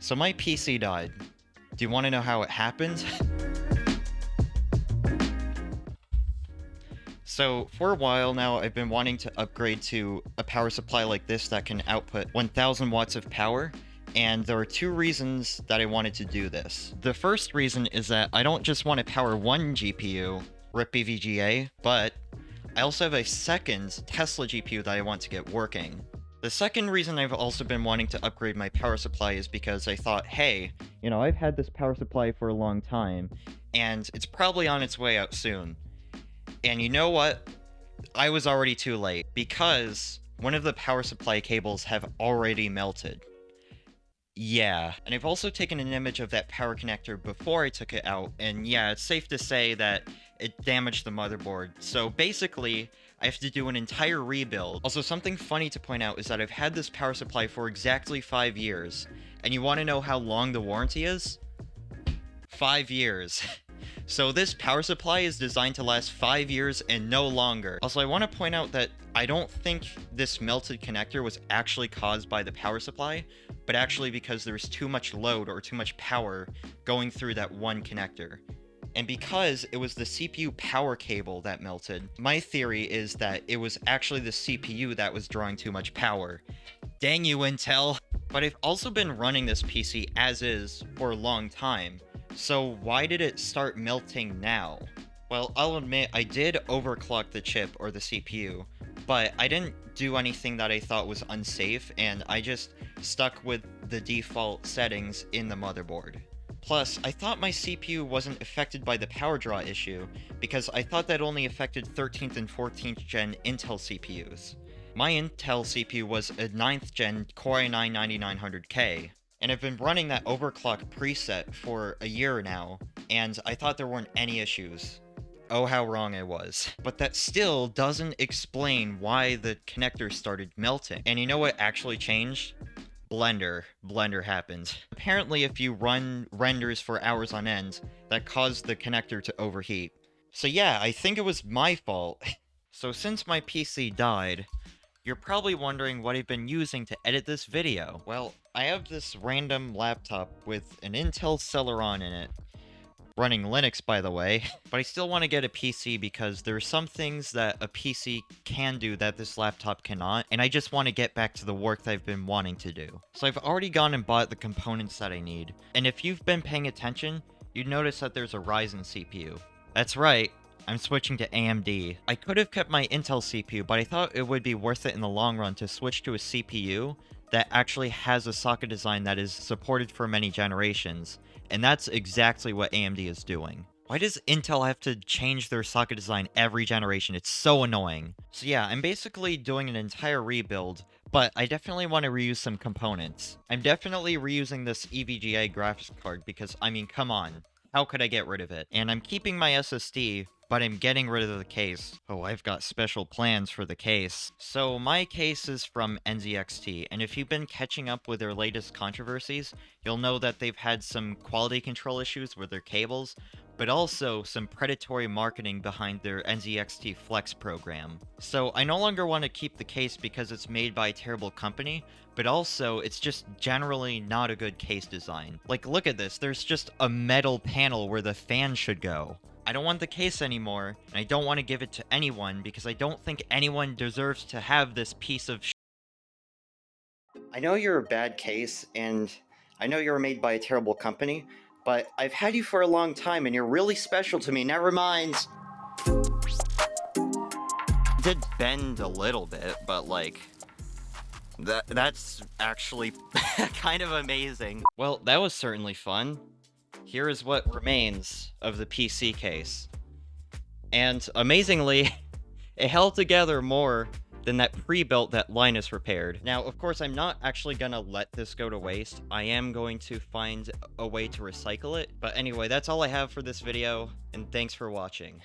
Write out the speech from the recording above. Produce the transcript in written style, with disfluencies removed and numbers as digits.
So my PC died. Do you want to know how it happened? So for a while now, I've been wanting to upgrade to a power supply like this that can output 1000 watts of power. And there are two reasons that I wanted to do this. The first reason is that I don't just want to power one GPU, RIP BVGA, but I also have a second Tesla GPU that I want to get working. The second reason I've also been wanting to upgrade my power supply is because I thought, hey, I've had this power supply for a long time, and it's probably on its way out soon. And you know what? I was already too late, because one of the power supply cables have already melted. Yeah, and I've also taken an image of that power connector before I took it out, and yeah, it's safe to say that it damaged the motherboard. So basically, I have to do an entire rebuild. Also, something funny to point out is that I've had this power supply for exactly 5 years. And you want to know how long the warranty is? 5 years. So this power supply is designed to last 5 years and no longer. Also, I want to point out that I don't think this melted connector was actually caused by the power supply, but actually because there's too much load or too much power going through that one connector. And because it was the CPU power cable that melted, my theory is that it was actually the CPU that was drawing too much power. Dang you, Intel! But I've also been running this PC as is for a long time, so why did it start melting now? Well, I'll admit I did overclock the chip or the CPU, but I didn't do anything that I thought was unsafe, and I just stuck with the default settings in the motherboard. Plus, I thought my CPU wasn't affected by the power draw issue, because I thought that only affected 13th and 14th gen Intel CPUs. My Intel CPU was a 9th gen Core i9-9900K, and I've been running that overclock preset for a year now, and I thought there weren't any issues. Oh, how wrong I was. But that still doesn't explain why the connector started melting. And you know what actually changed? Blender happened. Apparently, if you run renders for hours on end, that caused the connector to overheat. So yeah, I think it was my fault. So since my PC died, you're probably wondering what I've been using to edit this video. Well, I have this random laptop with an Intel Celeron in it. Running Linux, by the way, but I still want to get a PC because there are some things that a PC can do that this laptop cannot, and I just want to get back to the work that I've been wanting to do. So I've already gone and bought the components that I need, and if you've been paying attention, you'd notice that there's a Ryzen CPU. That's right, I'm switching to AMD. I could have kept my Intel CPU, but I thought it would be worth it in the long run to switch to a CPU that actually has a socket design that is supported for many generations. And that's exactly what AMD is doing. Why does Intel have to change their socket design every generation? It's so annoying. So yeah, I'm basically doing an entire rebuild, but I definitely want to reuse some components. I'm definitely reusing this EVGA graphics card because, I mean, come on. How could I get rid of it? And I'm keeping my SSD, but I'm getting rid of the case. Oh, I've got special plans for the case. So my case is from NZXT, and if you've been catching up with their latest controversies, you'll know that they've had some quality control issues with their cables, but also some predatory marketing behind their NZXT Flex program. So I no longer want to keep the case because it's made by a terrible company, but also it's just generally not a good case design. Like, look at this, there's just a metal panel where the fan should go. I don't want the case anymore, and I don't want to give it to anyone because I don't think anyone deserves to have this piece of I know you're a bad case, and I know you're made by a terrible company, but I've had you for a long time, and you're really special to me. Never mind. Did bend a little bit, but like, that's actually kind of amazing. Well, that was certainly fun. Here is what remains of the PC case. And amazingly, it held together more than that pre-built that Linus repaired. Now, of course, I'm not actually gonna let this go to waste. I am going to find a way to recycle it. But anyway, that's all I have for this video, and thanks for watching.